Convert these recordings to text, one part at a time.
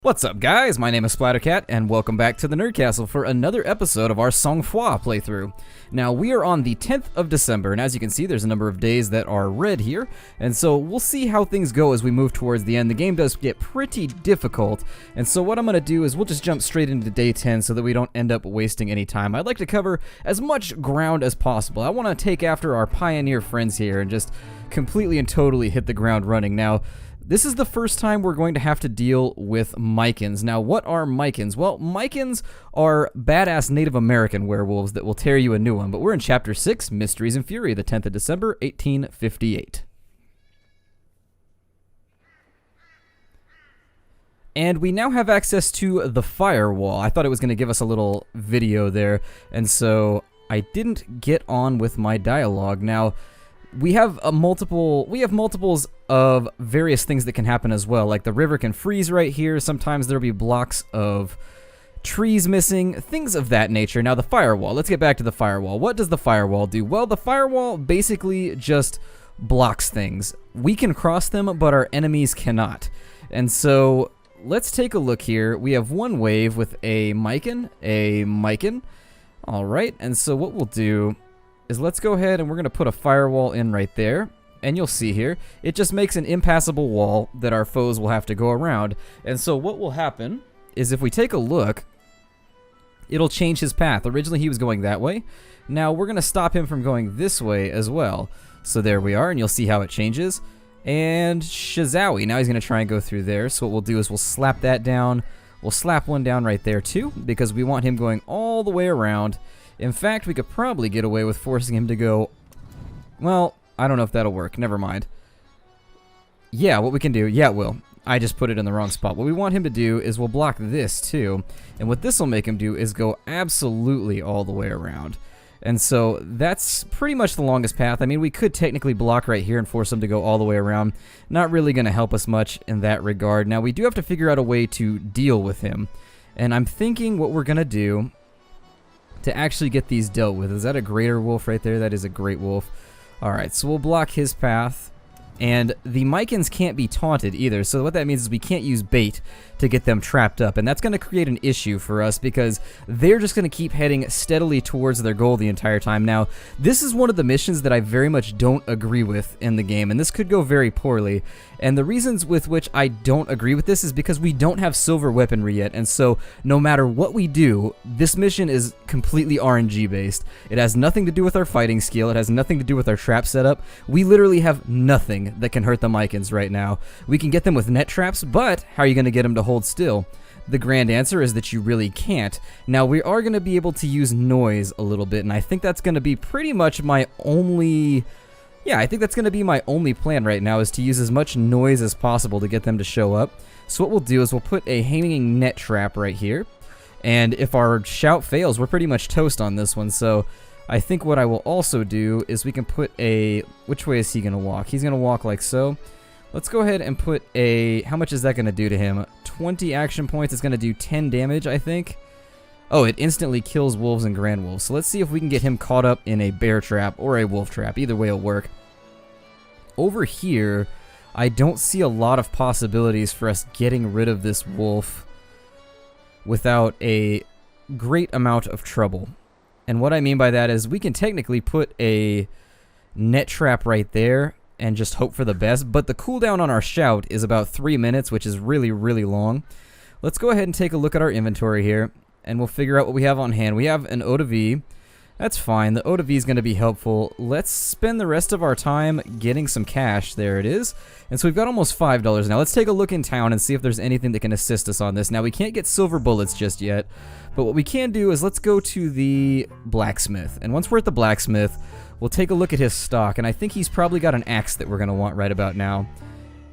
What's up, guys? My name is Splattercat, and welcome back to the Nerd Castle for another episode of our Sang-Froid playthrough. Now, we are on the 10th of December, and as you can see, there's a number of days that are red here, and so we'll see how things go as we move towards the end. The game does get pretty difficult, and so what I'm going to do is we'll just jump straight into day 10 so that we don't end up wasting any time. I'd like to cover as much ground as possible. I want to take after our pioneer friends here and just completely and totally hit the ground running. Now, this is the first time we're going to have to deal with Mycans. Now, what are Mycans? Well, Mycans are badass Native American werewolves that will tear you a new one. But we're in Chapter 6, Mysteries and Fury, the 10th of December, 1858. And we now have access to the firewall. I thought it was going to give us a little video there, and so I didn't get on with my dialogue. Now, we have multiples of various things that can happen as well. Like the river can freeze right here. Sometimes there'll be blocks of trees missing, things of that nature. Now the firewall, let's get back to the firewall. What does the firewall do? Well, the firewall basically just blocks things. We can cross them, but our enemies cannot. And so let's take a look here. We have one wave with a Mycan. All right, and so what we'll do is let's go ahead and we're going to put a firewall in right there. And you'll see here, it just makes an impassable wall that our foes will have to go around. And so what will happen is if we take a look, it'll change his path. Originally he was going that way. Now we're going to stop him from going this way as well. So there we are, and you'll see how it changes. And Shazowie, now he's going to try and go through there. So what we'll do is we'll slap that down. We'll slap one down right there too, because we want him going all the way around. In fact, we could probably get away with forcing him to go, well, I don't know if that'll work. Never mind. Yeah, what we can do, yeah, it will. I just put it in the wrong spot. What we want him to do is we'll block this too, and what this will make him do is go absolutely all the way around. And so that's pretty much the longest path. I mean, we could technically block right here and force him to go all the way around. Not really going to help us much in that regard. Now, we do have to figure out a way to deal with him, and I'm thinking what we're going to do to actually get these dealt with. Is that a greater wolf right there? That is a great wolf. Alright, so we'll block his path. And the Mycans can't be taunted either, so what that means is we can't use bait to get them trapped up, and that's going to create an issue for us because they're just going to keep heading steadily towards their goal the entire time. Now, this is one of the missions that I very much don't agree with in the game, and this could go very poorly, and the reasons with which I don't agree with this is because we don't have silver weaponry yet, and so no matter what we do, this mission is completely RNG based. It has nothing to do with our fighting skill, it has nothing to do with our trap setup. We literally have nothing that can hurt the Mycans right now. We can get them with net traps, but how are you going to get them to hold still? The grand answer is that you really can't. Now, we are going to be able to use noise a little bit, and I think that's going to be pretty much my only... Yeah, I think that's going to be my only plan right now, is to use as much noise as possible to get them to show up. So what we'll do is we'll put a hanging net trap right here, and if our shout fails, we're pretty much toast on this one, so I think what I will also do is we can put a... Which way is he going to walk? He's going to walk like so. Let's go ahead and put a... How much is that going to do to him? 20 action points. It's going to do 10 damage, I think. Oh, it instantly kills wolves and grand wolves. So let's see if we can get him caught up in a bear trap or a wolf trap. Either way will work. Over here, I don't see a lot of possibilities for us getting rid of this wolf without a great amount of trouble. And what I mean by that is we can technically put a net trap right there and just hope for the best, but the cooldown on our shout is about 3 minutes, which is really, really long. Let's go ahead and take a look at our inventory here, and we'll figure out what we have on hand. We have an O to V. That's fine. The O to V is going to be helpful. Let's spend the rest of our time getting some cash. There it is. And so we've got almost $5 now. Let's take a look in town and see if there's anything that can assist us on this. Now, we can't get silver bullets just yet, but what we can do is let's go to the blacksmith. And once we're at the blacksmith, we'll take a look at his stock, and I think he's probably got an axe that we're going to want right about now.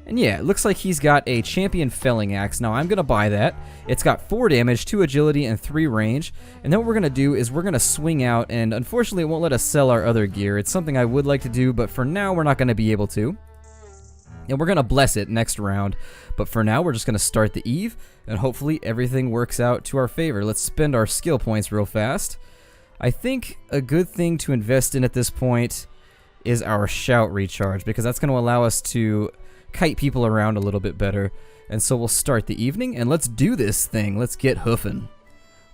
And yeah, it looks like he's got a champion felling axe. Now, I'm going to buy that. It's got 4 damage, 2 agility, and 3 range. And then what we're going to do is we're going to swing out, and unfortunately it won't let us sell our other gear. It's something I would like to do, but for now we're not going to be able to. And we're going to bless it next round. But for now, we're just going to start the Eve, and hopefully everything works out to our favor. Let's spend our skill points real fast. I think a good thing to invest in at this point is our shout recharge, because that's going to allow us to kite people around a little bit better. And so we'll start the evening, and let's do this thing. Let's get hoofing.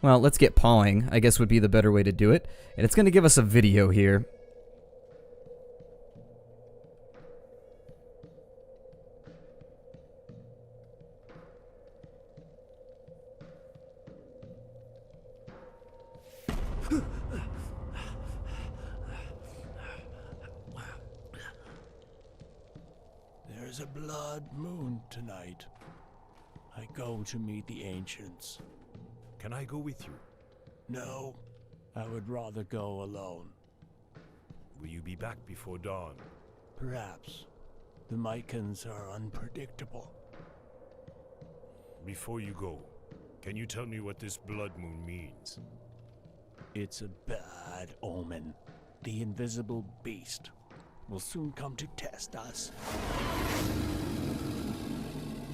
Well, let's get pawing, I guess would be the better way to do it. And it's going to give us a video here. There's a blood moon tonight. I go to meet the ancients. Can I go with you? No, I would rather go alone. Will you be back before dawn? Perhaps. The Mycans are unpredictable. Before you go, can you tell me what this blood moon means? It's a bad omen. The invisible beast will soon come to test us.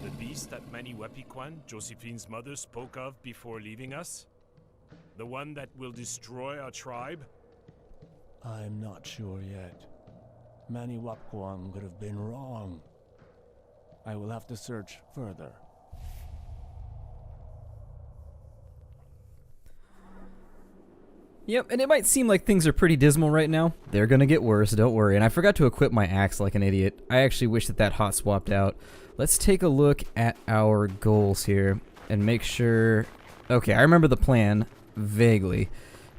The beast that Manny Wepiquan, Josephine's mother, spoke of before leaving us? The one that will destroy our tribe? I'm not sure yet. Manny Wapkwang could have been wrong. I will have to search further. Yep, and it might seem like things are pretty dismal right now. They're gonna get worse, don't worry. And I forgot to equip my axe like an idiot. I actually wish that hot swapped out. Let's take a look at our goals here and make sure... Okay, I remember the plan vaguely.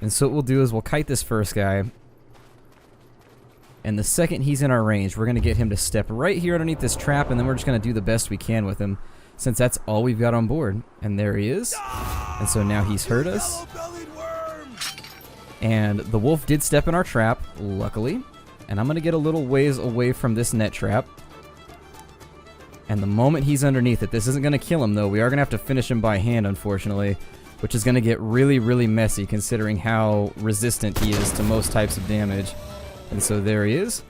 And so what we'll do is we'll kite this first guy. And the second he's in our range, we're gonna get him to step right here underneath this trap, and then we're just gonna do the best we can with him, since that's all we've got on board. And there he is. And so now he's heard us. And the wolf did step in our trap, luckily. And I'm going to get a little ways away from this net trap. And the moment he's underneath it, this isn't going to kill him, though. We are going to have to finish him by hand, unfortunately. Which is going to get really, really messy, considering how resistant he is to most types of damage. And so there he is.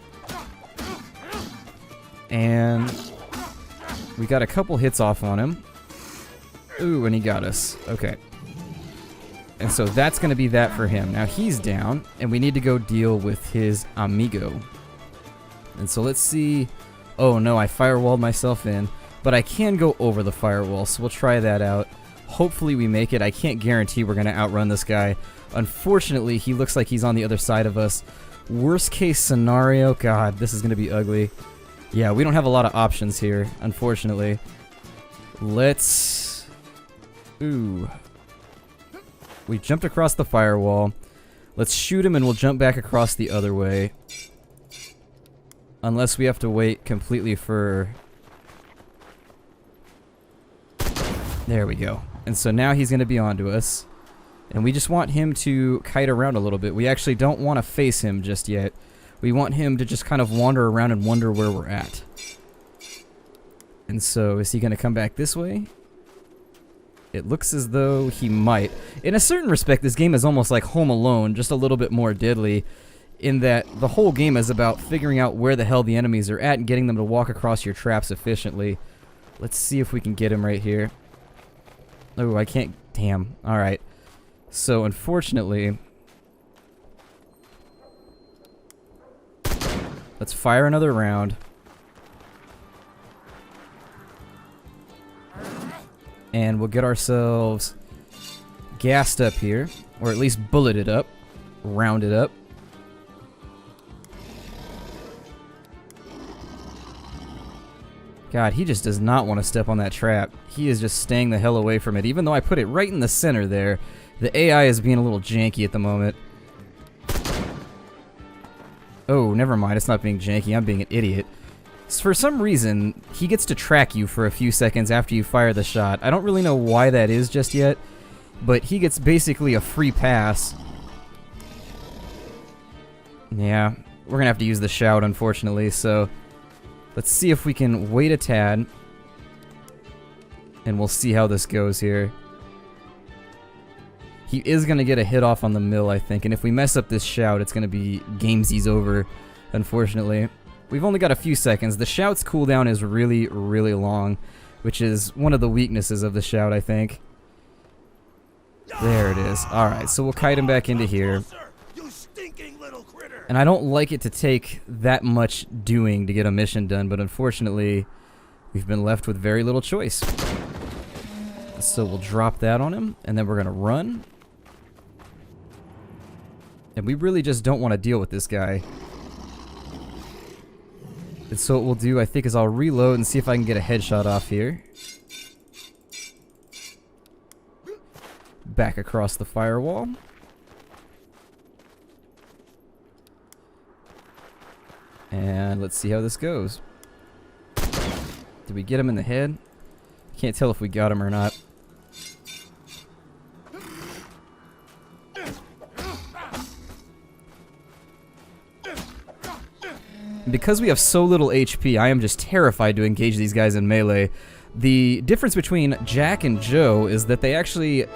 And we got a couple hits off on him. Ooh, and he got us. Okay. And so that's going to be that for him. Now he's down, and we need to go deal with his amigo. And so let's see. Oh no, I firewalled myself in. But I can go over the firewall, so we'll try that out. Hopefully we make it. I can't guarantee we're going to outrun this guy. Unfortunately, he looks like he's on the other side of us. Worst case scenario, God, this is going to be ugly. Yeah, we don't have a lot of options here, unfortunately. Let's... Ooh... We jumped across the firewall. Let's shoot him and we'll jump back across the other way. Unless we have to wait completely for... There we go. And so now he's going to be onto us. And we just want him to kite around a little bit. We actually don't want to face him just yet. We want him to just kind of wander around and wonder where we're at. And so is he going to come back this way? It looks as though he might. In a certain respect, this game is almost like Home Alone, just a little bit more deadly, in that the whole game is about figuring out where the hell the enemies are at and getting them to walk across your traps efficiently. Let's see if we can get him right here. Oh, I can't... Damn. Alright. So, unfortunately... Let's fire another round. And we'll get ourselves gassed up here, or at least bulleted up, rounded up. God, he just does not want to step on that trap. He is just staying the hell away from it, even though I put it right in the center there. The AI is being a little janky at the moment. Oh, never mind, it's not being janky, I'm being an idiot. For some reason, he gets to track you for a few seconds after you fire the shot. I don't really know why that is just yet, but he gets basically a free pass. Yeah, we're gonna have to use the shout, unfortunately, so let's see if we can wait a tad, and we'll see how this goes here. He is gonna get a hit off on the mill, I think, and if we mess up this shout, it's gonna be gamesies over, unfortunately. We've only got a few seconds. The shout's cooldown is really, really long, which is one of the weaknesses of the shout, I think. There it is. Alright, so we'll kite him back into here. And I don't like it to take that much doing to get a mission done, but unfortunately, we've been left with very little choice. So we'll drop that on him, and then we're gonna run. And we really just don't want to deal with this guy. And so what we'll do, I think, is I'll reload and see if I can get a headshot off here. Back across the firewall. And let's see how this goes. Did we get him in the head? Can't tell if we got him or not. Because we have so little HP, I am just terrified to engage these guys in melee. The difference between Jack and Joe is that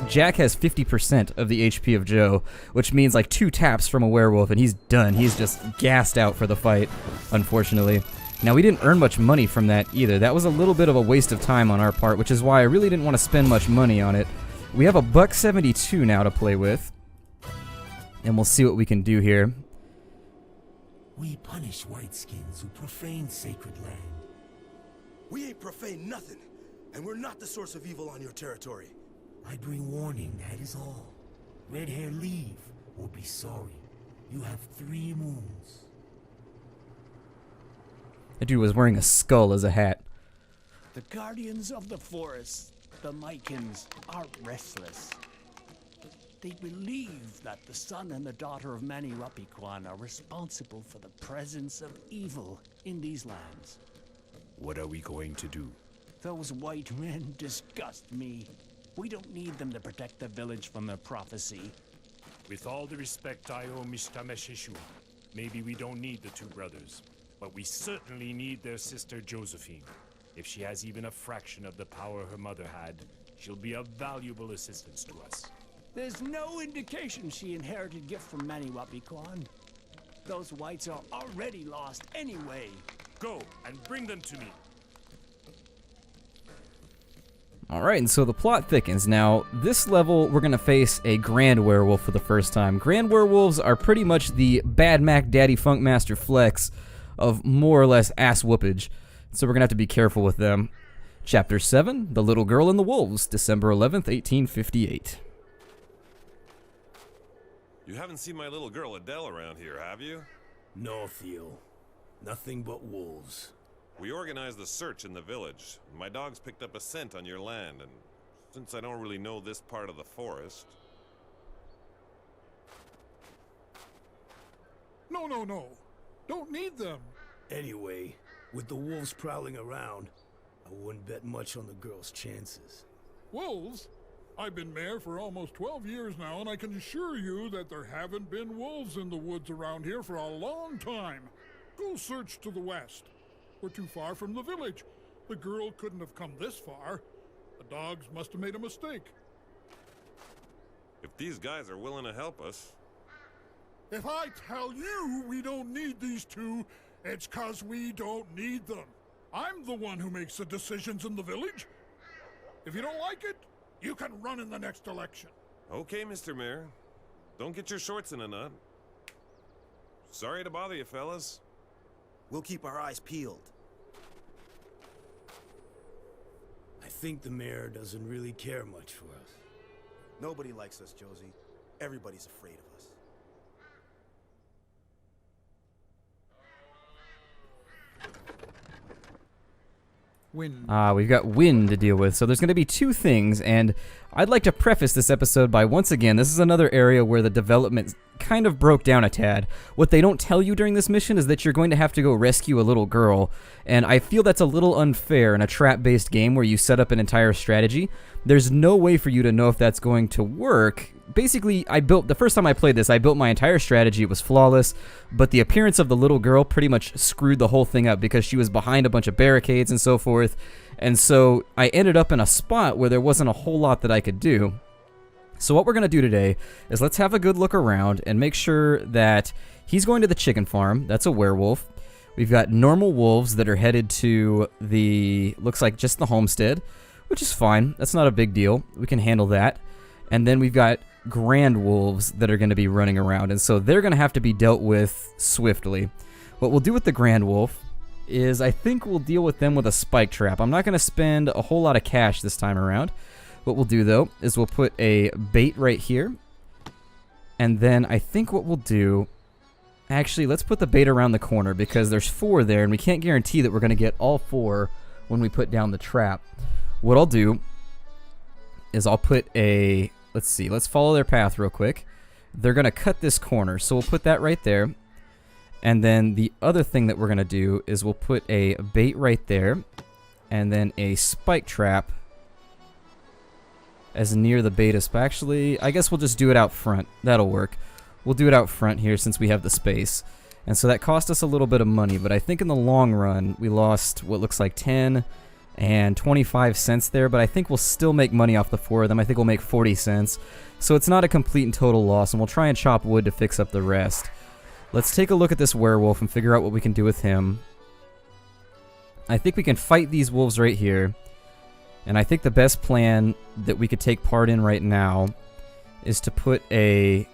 Jack has 50% of the HP of Joe, which means like 2 taps from a werewolf and he's done. He's just gassed out for the fight, unfortunately. Now, we didn't earn much money from that either. That was a little bit of a waste of time on our part, which is why I really didn't want to spend much money on it. We have a $1.72 now to play with, and we'll see what we can do here. We punish whiteskins who profane sacred land. We ain't profane nothing, and we're not the source of evil on your territory. I bring warning, that is all. Red hair leave, or be sorry. You have 3 moons. That dude was wearing a skull as a hat. The guardians of the forest, the Mycans, are restless. They believe that the son and the daughter of Mani Wapikwan are responsible for the presence of evil in these lands. What are we going to do? Those white men disgust me. We don't need them to protect the village from their prophecy. With all the respect I owe Mishtameshishua, maybe we don't need the 2 brothers, but we certainly need their sister Josephine. If she has even a fraction of the power her mother had, she'll be of valuable assistance to us. There's no indication she inherited gift from Mani Wapikwan. Those whites are already lost anyway. Go and bring them to me. Alright, and so the plot thickens. Now, this level, we're going to face a Grand Werewolf for the first time. Grand Werewolves are pretty much the Bad Mac Daddy Funkmaster Flex of more or less ass whoopage. So we're going to have to be careful with them. Chapter 7, The Little Girl and the Wolves, December 11th, 1858. You haven't seen my little girl Adele around here, have you? No, Theo. Nothing but wolves. We organized the search in the village. My dogs picked up a scent on your land, and since I don't really know this part of the forest... No. Don't need them. Anyway, with the wolves prowling around, I wouldn't bet much on the girl's chances. Wolves? I've been mayor for almost 12 years now, and I can assure you that there haven't been wolves in the woods around here for a long time. Go search to the west. We're too far from the village. The girl couldn't have come this far. The dogs must have made a mistake. If these guys are willing to help us... If I tell you we don't need these 2, it's 'cause we don't need them. I'm the one who makes the decisions in the village. If you don't like it, you can run in the next election. Okay, Mr. Mayor. Don't get your shorts in a knot. Sorry to bother you, fellas. We'll keep our eyes peeled. I think the mayor doesn't really care much for us. Nobody likes us, Josie. Everybody's afraid of us. Wind. We've got wind to deal with, so there's going to be 2 things, and I'd like to preface this episode by, once again, this is another area where the development kind of broke down a tad. What they don't tell you during this mission is that you're going to have to go rescue a little girl, and I feel that's a little unfair in a trap-based game where you set up an entire strategy. There's no way for you to know if that's going to work. Basically, the first time I played this, I built my entire strategy. It was flawless, but the appearance of the little girl pretty much screwed the whole thing up because she was behind a bunch of barricades and so forth. And so I ended up in a spot where there wasn't a whole lot that I could do. So what we're going to do today is let's have a good look around and make sure that he's going to the chicken farm. That's a werewolf. We've got normal wolves that are headed to looks like just the homestead, which is fine. That's not a big deal. We can handle that. And then we've got grand wolves that are going to be running around, and so they're going to have to be dealt with swiftly. What we'll do with the grand wolf is I think we'll deal with them with a spike trap. I'm not going to spend a whole lot of cash this time around. What we'll do, though, is we'll put a bait right here. And then I think what we'll do... Actually, let's put the bait around the corner because there's 4 there, and we can't guarantee that we're going to get all 4 when we put down the trap. What I'll do is I'll put a... Let's see. Let's follow their path real quick. They're going to cut this corner, so we'll put that right there. And then the other thing that we're going to do is we'll put a bait right there, and then a spike trap as near the bait as... Actually, I guess we'll just do it out front. That'll work. We'll do it out front here since we have the space. And so that cost us a little bit of money, but I think in the long run, we lost what looks like 10 and 25 cents there, but I think we'll still make money off the 4 of them. I think we'll make 40 cents. So it's not a complete and total loss, and we'll try and chop wood to fix up the rest. Let's take a look at this werewolf and figure out what we can do with him. I think we can fight these wolves right here. And I think the best plan that we could take part in right now is to put a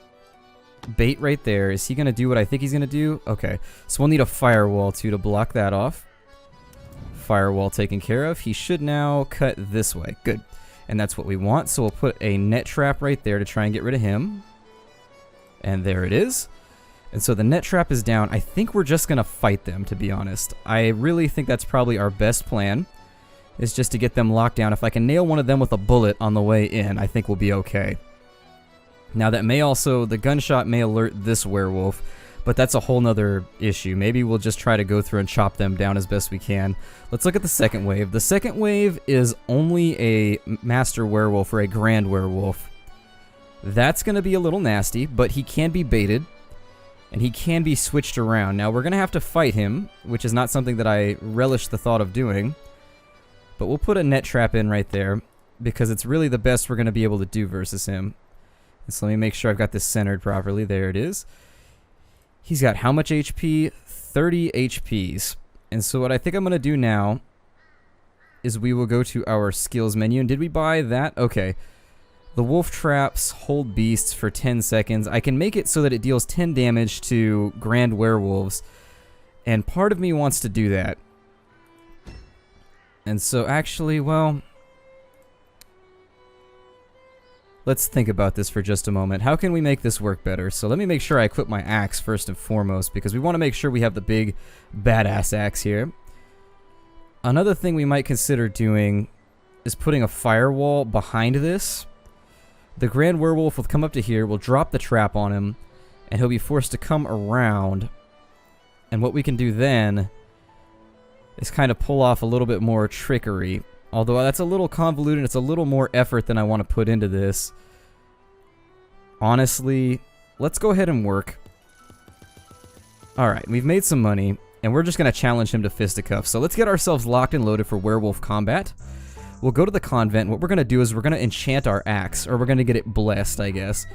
bait right there. Is he going to do what I think he's going to do? Okay. So we'll need a firewall too to block that off. Firewall taken care of. He should now cut this way. Good. And that's what we want. So we'll put a net trap right there to try and get rid of him. And there it is. And so the net trap is down. I think we're just going to fight them, to be honest. I really think that's probably our best plan, is just to get them locked down. If I can nail one of them with a bullet on the way in, I think we'll be okay. Now that may also, the gunshot may alert this werewolf, but that's a whole nother issue. Maybe we'll just try to go through and chop them down as best we can. Let's look at the second wave. The second wave is only a master werewolf or a grand werewolf. That's going to be a little nasty, but he can be baited, and he can be switched around. Now we're going to have to fight him, which is not something that I relish the thought of doing, but we'll put a net trap in right there, because it's really the best we're going to be able to do versus him. So let me make sure I've got this centered properly. There it is. He's got how much HP? 30 HPs. And so what I think I'm going to do now is we will go to our skills menu. And did we buy that? Okay. The wolf traps hold beasts for 10 seconds. I can make it so that it deals 10 damage to grand werewolves. And part of me wants to do that. And so actually, well... Let's think about this for just a moment. How can we make this work better? So let me make sure I equip my axe first and foremost, because we want to make sure we have the big badass axe here. Another thing we might consider doing is putting a firewall behind this. The grand werewolf will come up to here, we'll drop the trap on him, and he'll be forced to come around. And what we can do then is kind of pull off a little bit more trickery. Although that's a little convoluted, it's a little more effort than I want to put into this. Honestly, let's go ahead and work. Alright, we've made some money, and we're just going to challenge him to fisticuffs. So let's get ourselves locked and loaded for werewolf combat. We'll go to the convent. What we're going to do is we're going to enchant our axe, or we're going to get it blessed, I guess.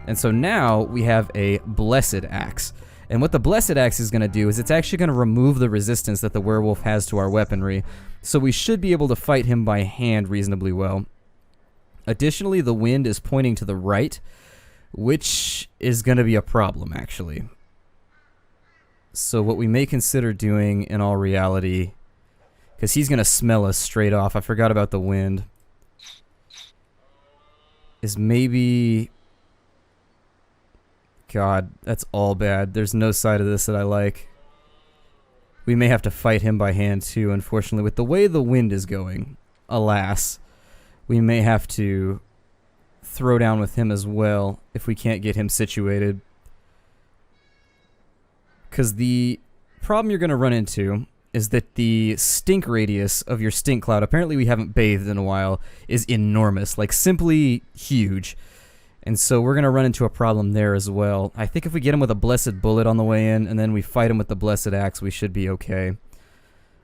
And so now we have a blessed axe. And what the blessed axe is going to do is it's actually going to remove the resistance that the werewolf has to our weaponry. So we should be able to fight him by hand reasonably well. Additionally, the wind is pointing to the right, which is going to be a problem, actually. So what we may consider doing in all reality, because he's going to smell us straight off, I forgot about the wind, is maybe... God, that's all bad. There's no side of this that I like. We may have to fight him by hand too, unfortunately. With the way the wind is going, alas, we may have to throw down with him as well if we can't get him situated. Because the problem you're going to run into is that the stink radius of your stink cloud, apparently we haven't bathed in a while, is enormous. Like, simply huge. And so we're going to run into a problem there as well. I think if we get him with a blessed bullet on the way in, and then we fight him with the blessed axe, we should be okay.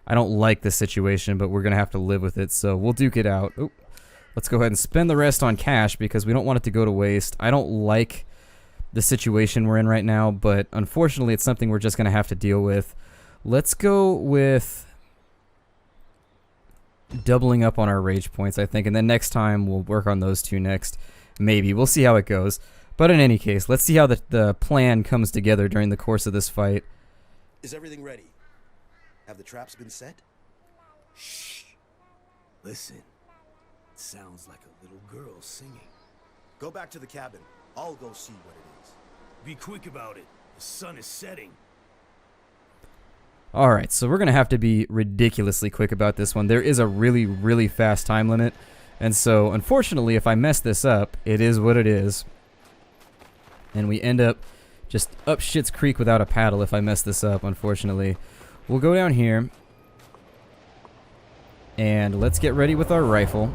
I don't like this situation, but we're going to have to live with it, so we'll duke it out. Oop. Let's go ahead and spend the rest on cash, because we don't want it to go to waste. I don't like the situation we're in right now, but unfortunately it's something we're just going to have to deal with. Let's go with doubling up on our rage points, I think, and then next time we'll work on those two next. Maybe. We'll see how it goes. But in any case, let's see how the plan comes together during the course of this fight. Is everything ready? Have the traps been set? Shh. Listen. It sounds like a little girl singing. Go back to the cabin. I'll go see what it is. Be quick about it. The sun is setting. Alright, so we're going to have to be ridiculously quick about this one. There is a really, really fast time limit. And so, unfortunately, if I mess this up, it is what it is. And we end up just up shit's creek without a paddle if I mess this up, unfortunately. We'll go down here. And let's get ready with our rifle.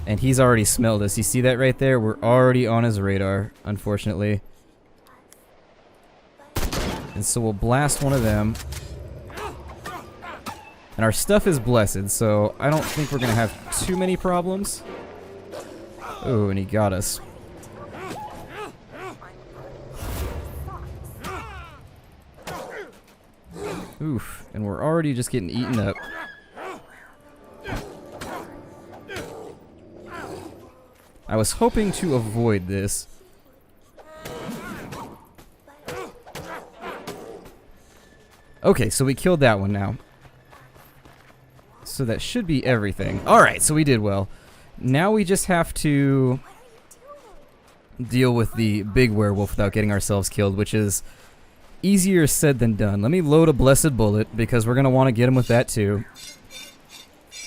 And he's already smelled us. You see that right there? We're already on his radar, unfortunately. And so we'll blast one of them. And our stuff is blessed, so I don't think we're going to have too many problems. Oh, and he got us. Oof, and we're already just getting eaten up. I was hoping to avoid this. Okay, so we killed that one now. So that should be everything. Alright, so we did well. Now we just have to deal with the big werewolf without getting ourselves killed, which is easier said than done. Let me load a blessed bullet, because we're going to want to get him with that too.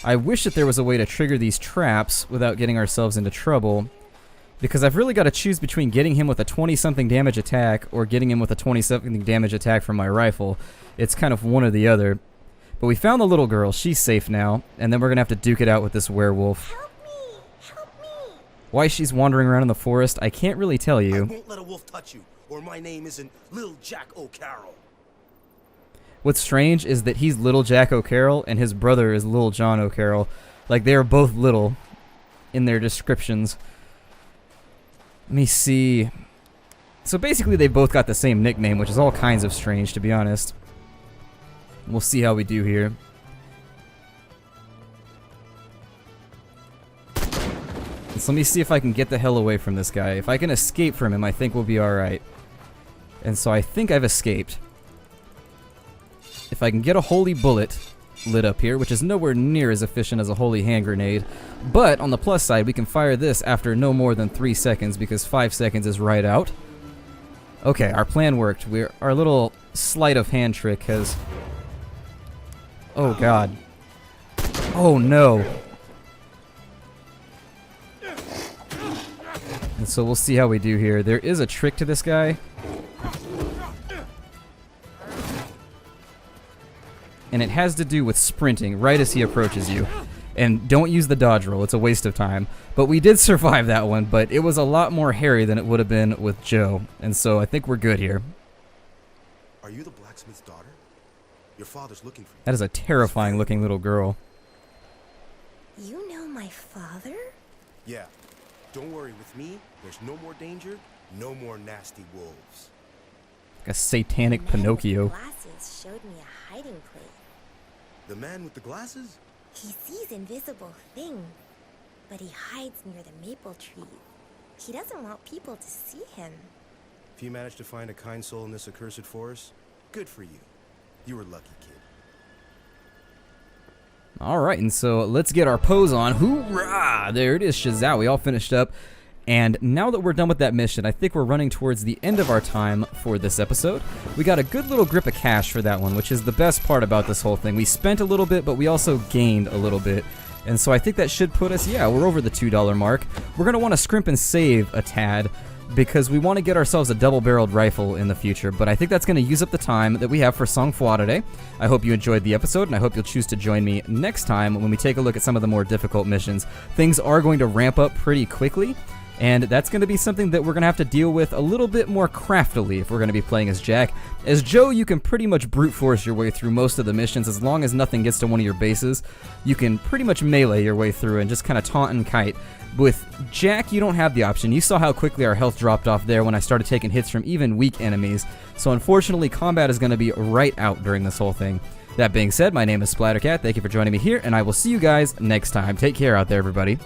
I wish that there was a way to trigger these traps without getting ourselves into trouble, because I've really got to choose between getting him with a 20-something damage attack or getting him with a 20-something damage attack from my rifle. It's kind of one or the other. But we found the little girl. She's safe now, and then we're going to have to duke it out with this werewolf. Help me! Help me! Why she's wandering around in the forest, I can't really tell I you. won't let a wolf touch you, or my name isn't Lil Jack O'Carroll. What's strange is that he's Little Jack O'Carroll, and his brother is Little John O'Carroll. Like, they are both little in their descriptions. Let me see. So basically they both got the same nickname, which is all kinds of strange, to be honest. We'll see how we do here. So let me see if I can get the hell away from this guy. If I can escape from him, I think we'll be alright. And so I think I've escaped. If I can get a holy bullet lit up here, which is nowhere near as efficient as a holy hand grenade. But on the plus side, we can fire this after no more than 3 seconds, because 5 seconds is right out. Okay, our plan worked. Our little sleight of hand trick has... Oh god. Oh no. And so we'll see how we do here. There is a trick to this guy. And it has to do with sprinting right as he approaches you. And don't use the dodge roll, it's a waste of time. But we did survive that one, but it was a lot more hairy than it would have been with Joe. And so I think we're good here. Are you the blacksmith's daughter? Your father's looking for you. That is a terrifying looking little girl. You know my father? Yeah. Don't worry, with me, there's no more danger, no more nasty wolves. Like a satanic The man with Pinocchio. glasses showed me a hiding place. The man with the glasses? He sees invisible things, but he hides near the maple tree. He doesn't want people to see him. If you managed to find a kind soul in this accursed forest, good for you. You were lucky, kid. Alright, and so let's get our pose on. Hoorah! There it is, Shazam. We all finished up. And now that we're done with that mission, I think we're running towards the end of our time for this episode. We got a good little grip of cash for that one, which is the best part about this whole thing. We spent a little bit, but we also gained a little bit. And so I think that should put us, yeah, we're over the $2 mark. We're going to want to scrimp and save a tad, because we want to get ourselves a double-barreled rifle in the future, but I think that's going to use up the time that we have for Sang Froid today. I hope you enjoyed the episode, and I hope you'll choose to join me next time when we take a look at some of the more difficult missions. Things are going to ramp up pretty quickly, and that's going to be something that we're going to have to deal with a little bit more craftily if we're going to be playing as Jack. As Joe, you can pretty much brute force your way through most of the missions. As long as nothing gets to one of your bases, you can pretty much melee your way through and just kind of taunt and kite. With Jack, you don't have the option. You saw how quickly our health dropped off there when I started taking hits from even weak enemies. So unfortunately, combat is going to be right out during this whole thing. That being said, my name is Splattercat. Thank you for joining me here, and I will see you guys next time. Take care out there, everybody.